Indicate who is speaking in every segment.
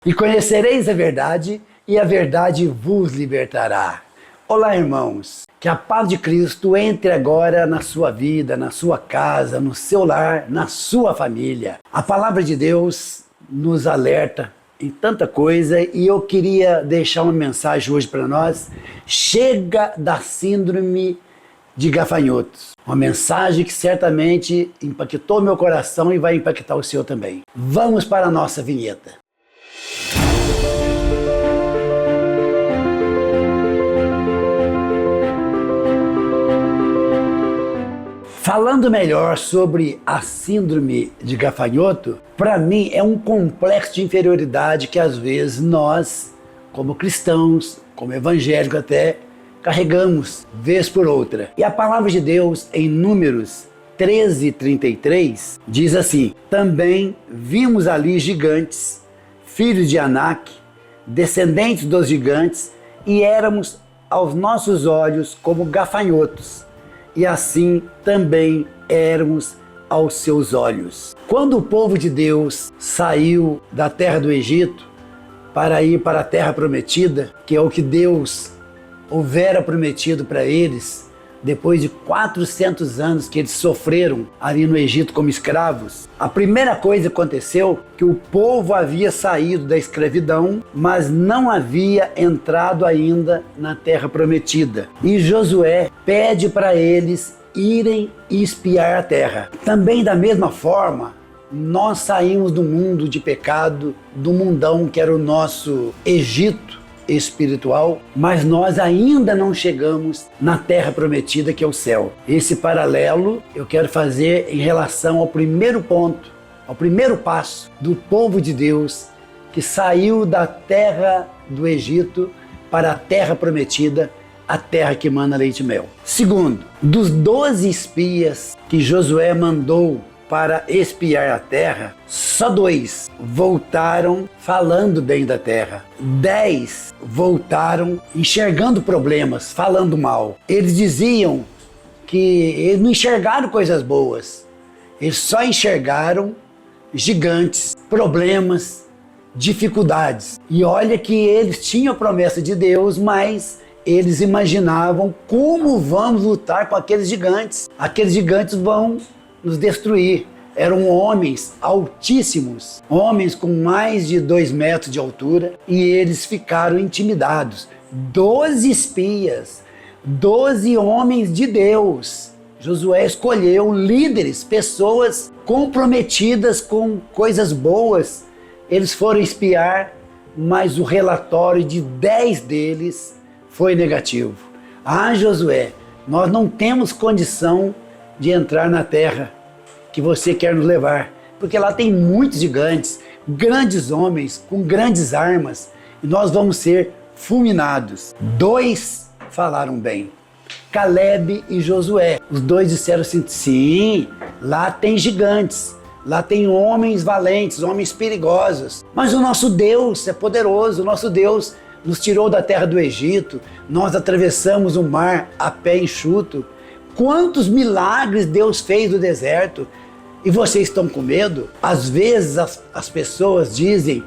Speaker 1: E conhecereis a verdade vos libertará. Olá, irmãos. Que a paz de Cristo entre agora na sua vida, na sua casa, no seu lar, na sua família. A palavra de Deus nos alerta em tanta coisa e eu queria deixar uma mensagem hoje para nós. Chega da síndrome de gafanhotos. Uma mensagem que certamente impactou meu coração e vai impactar o seu também. Vamos para a nossa vinheta. Falando melhor sobre a síndrome de gafanhoto, para mim é um complexo de inferioridade que às vezes nós, como cristãos, como evangélicos até, carregamos vez por outra. E a palavra de Deus em Números 13:33 diz assim: também vimos ali gigantes, filhos de Anak, descendentes dos gigantes, e éramos aos nossos olhos como gafanhotos. E assim também éramos aos seus olhos. Quando o povo de Deus saiu da terra do Egito para ir para a terra prometida, que é o que Deus houvera prometido para eles, depois de 400 anos que eles sofreram ali no Egito como escravos, a primeira coisa que aconteceu que o povo havia saído da escravidão, mas não havia entrado ainda na terra prometida. E Josué pede para eles irem espiar a terra. Também da mesma forma, nós saímos do mundo de pecado, do mundão que era o nosso Egito espiritual, mas nós ainda não chegamos na terra prometida, que é o céu. Esse paralelo eu quero fazer em relação ao primeiro ponto, ao primeiro passo do povo de Deus que saiu da terra do Egito para a terra prometida, a terra que mana leite e mel. Segundo, dos 12 espias que Josué mandou para espiar a terra, só 2 voltaram falando bem da terra. 10 voltaram enxergando problemas, falando mal. Eles diziam que eles não enxergaram coisas boas, eles só enxergaram gigantes, problemas, dificuldades. E olha que eles tinham a promessa de Deus, mas eles imaginavam como vamos lutar com aqueles gigantes. Aqueles gigantes vão nos destruir. Eram homens altíssimos, homens com mais de 2 metros de altura, e eles ficaram intimidados. 12 espias, 12 homens de Deus. Josué escolheu líderes, pessoas comprometidas com coisas boas. Eles foram espiar, mas o relatório de 10 deles foi negativo. Ah, Josué, nós não temos condição de entrar na terra que você quer nos levar, porque lá tem muitos gigantes, grandes homens com grandes armas, e nós vamos ser fulminados. 2 falaram bem, Caleb e Josué. Os 2 disseram assim: sim, lá tem gigantes, lá tem homens valentes, homens perigosos, mas o nosso Deus é poderoso, o nosso Deus nos tirou da terra do Egito, nós atravessamos o mar a pé enxuto. Quantos milagres Deus fez no deserto, e vocês estão com medo? Às vezes as pessoas dizem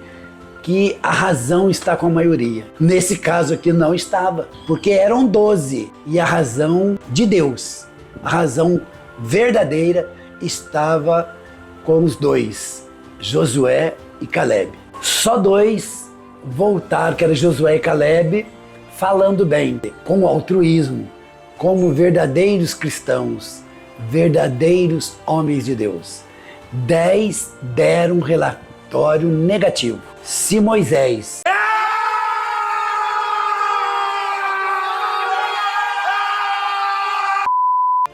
Speaker 1: que a razão está com a maioria. Nesse caso aqui não estava, porque eram 12 e a razão de Deus, a razão verdadeira estava com os 2, Josué e Caleb. Só 2 voltaram, que era Josué e Caleb, falando bem, com altruísmo, como verdadeiros cristãos, verdadeiros homens de Deus. 10 deram um relatório negativo. Se Moisés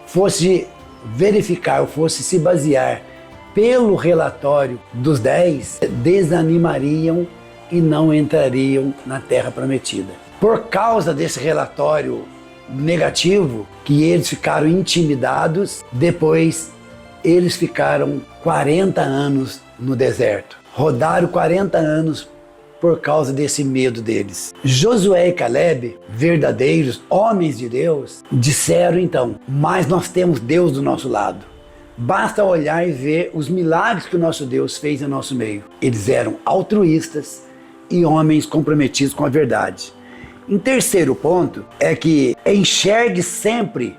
Speaker 1: fosse verificar, ou fosse se basear pelo relatório dos 10, desanimariam e não entrariam na terra prometida. Por causa desse relatório negativo, que eles ficaram intimidados, depois eles ficaram 40 anos no deserto. Rodaram 40 anos por causa desse medo deles. Josué e Caleb, verdadeiros homens de Deus, disseram então: mas nós temos Deus do nosso lado. Basta olhar e ver os milagres que o nosso Deus fez em nosso meio. Eles eram altruístas, e homens comprometidos com a verdade. Em terceiro ponto, é que enxergue sempre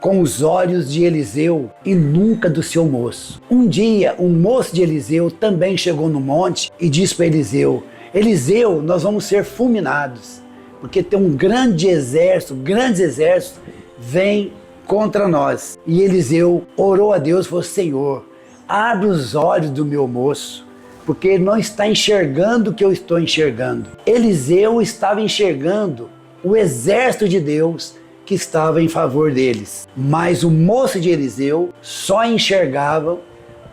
Speaker 1: com os olhos de Eliseu e nunca do seu moço. Um dia, um moço de Eliseu também chegou no monte e disse para Eliseu: Eliseu, nós vamos ser fulminados, porque tem um grande exército, grandes exércitos, vem contra nós. E Eliseu orou a Deus e falou: Senhor, abre os olhos do meu moço, porque ele não está enxergando o que eu estou enxergando. Eliseu estava enxergando o exército de Deus que estava em favor deles, mas o moço de Eliseu só enxergava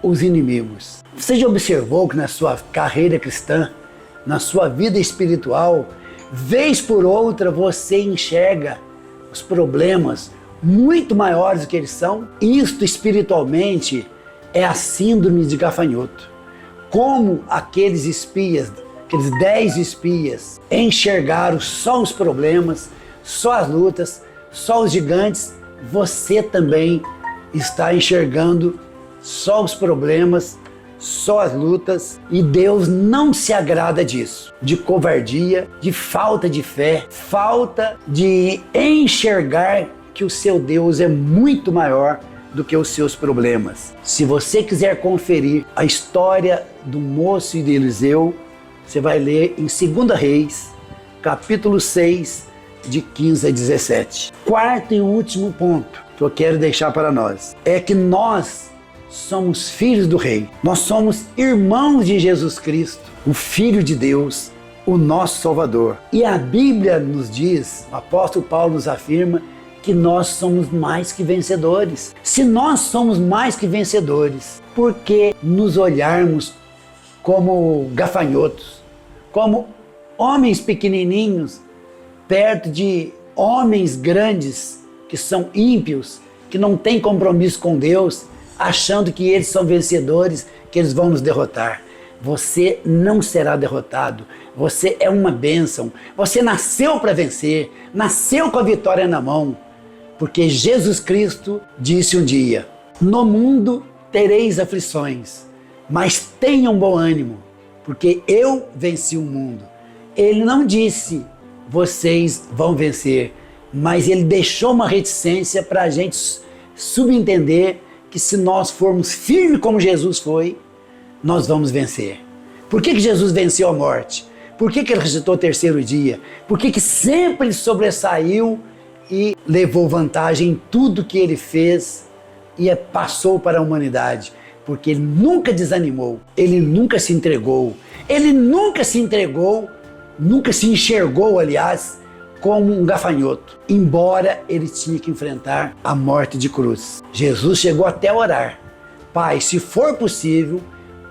Speaker 1: os inimigos. Você já observou que na sua carreira cristã, na sua vida espiritual, vez por outra você enxerga os problemas muito maiores do que eles são? Isto espiritualmente é a síndrome de gafanhoto. Como aqueles espias, aqueles 10 espias, enxergaram só os problemas, só as lutas, só os gigantes, você também está enxergando só os problemas, só as lutas, e Deus não se agrada disso, de covardia, de falta de fé, falta de enxergar que o seu Deus é muito maior do que os seus problemas. Se você quiser conferir a história do moço e de Eliseu, você vai ler em 2 Reis, capítulo 6, de 15 a 17. Quarto e último ponto que eu quero deixar para nós é que nós somos filhos do Rei. Nós somos irmãos de Jesus Cristo, o Filho de Deus, o nosso Salvador. E a Bíblia nos diz, o apóstolo Paulo nos afirma, que nós somos mais que vencedores. Se nós somos mais que vencedores, por que nos olharmos como gafanhotos, como homens pequenininhos, perto de homens grandes que são ímpios, que não têm compromisso com Deus, achando que eles são vencedores, que eles vão nos derrotar? Você não será derrotado. Você é uma bênção. Você nasceu para vencer, nasceu com a vitória na mão, porque Jesus Cristo disse um dia: no mundo tereis aflições, mas tenham bom ânimo, porque eu venci o mundo. Ele não disse: vocês vão vencer, mas ele deixou uma reticência para a gente subentender que se nós formos firmes como Jesus foi, nós vamos vencer. Por que Jesus venceu a morte? Por que ele ressuscitou o terceiro dia? Por que sempre ele sobressaiu e levou vantagem em tudo que ele fez e passou para a humanidade? Porque ele nunca desanimou, ele nunca se entregou, nunca se enxergou, aliás, como um gafanhoto, embora ele tinha que enfrentar a morte de cruz. Jesus chegou até a orar: Pai, se for possível,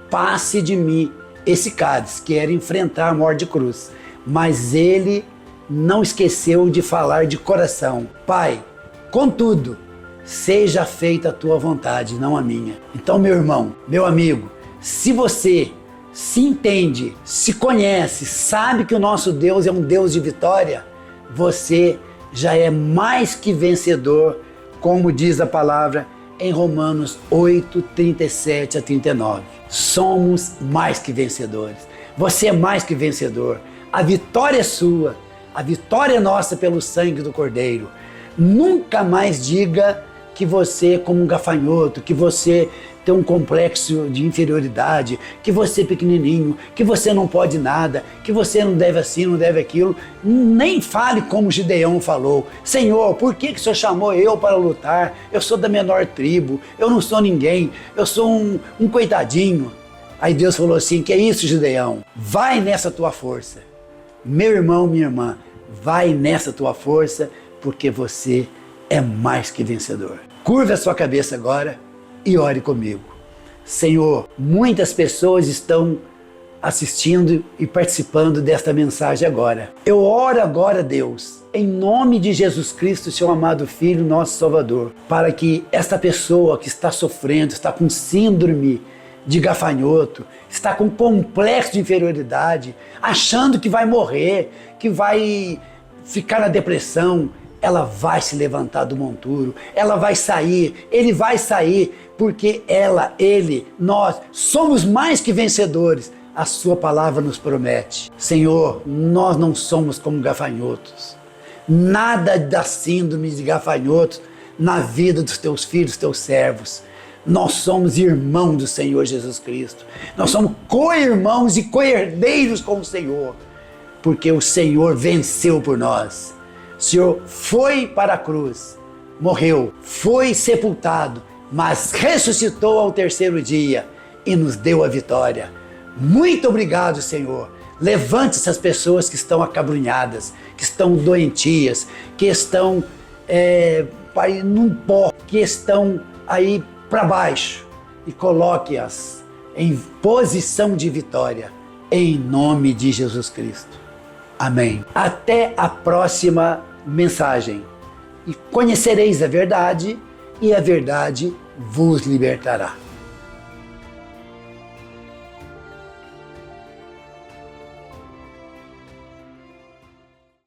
Speaker 1: passe de mim esse cálice, que era enfrentar a morte de cruz. Mas ele não esqueceu de falar de coração: Pai, contudo, seja feita a tua vontade, não a minha. Então, meu irmão, meu amigo, se você se entende, se conhece, sabe que o nosso Deus é um Deus de vitória, você já é mais que vencedor, como diz a palavra em Romanos 8, 37 a 39. Somos mais que vencedores. Você é mais que vencedor. A vitória é sua. A vitória é nossa pelo sangue do Cordeiro. Nunca mais diga que você é como um gafanhoto, que você tem um complexo de inferioridade, que você é pequenininho, que você não pode nada, que você não deve assim, não deve aquilo. Nem fale como Gideão falou: Senhor, por que o Senhor chamou eu para lutar? Eu sou da menor tribo, eu não sou ninguém, eu sou um coitadinho. Aí Deus falou assim: que é isso, Gideão? Vai nessa tua força. Meu irmão, minha irmã, vai nessa tua força, porque você é mais que vencedor. Curva a sua cabeça agora e ore comigo. Senhor, muitas pessoas estão assistindo e participando desta mensagem agora. Eu oro agora, Deus, em nome de Jesus Cristo, seu amado Filho, nosso Salvador, para que esta pessoa que está sofrendo, está com síndrome de gafanhoto, está com complexo de inferioridade, achando que vai morrer, que vai ficar na depressão, ela vai se levantar do monturo, ela vai sair, ele vai sair, porque ela, ele, nós somos mais que vencedores a sua palavra nos promete. Senhor, nós não somos como gafanhotos. Nada da síndrome de gafanhotos na vida dos teus filhos, teus servos. Nós somos irmãos do Senhor Jesus Cristo. Nós somos co-irmãos e co-herdeiros com o Senhor, porque o Senhor venceu por nós. O Senhor foi para a cruz, morreu, foi sepultado, mas ressuscitou ao terceiro dia e nos deu a vitória. Muito obrigado, Senhor. Levante essas pessoas que estão acabrunhadas, que estão doentias, que estão num pó, que estão aí para baixo, e coloque-as em posição de vitória, em nome de Jesus Cristo. Amém. Até a próxima mensagem. E conhecereis a verdade, e a verdade vos libertará.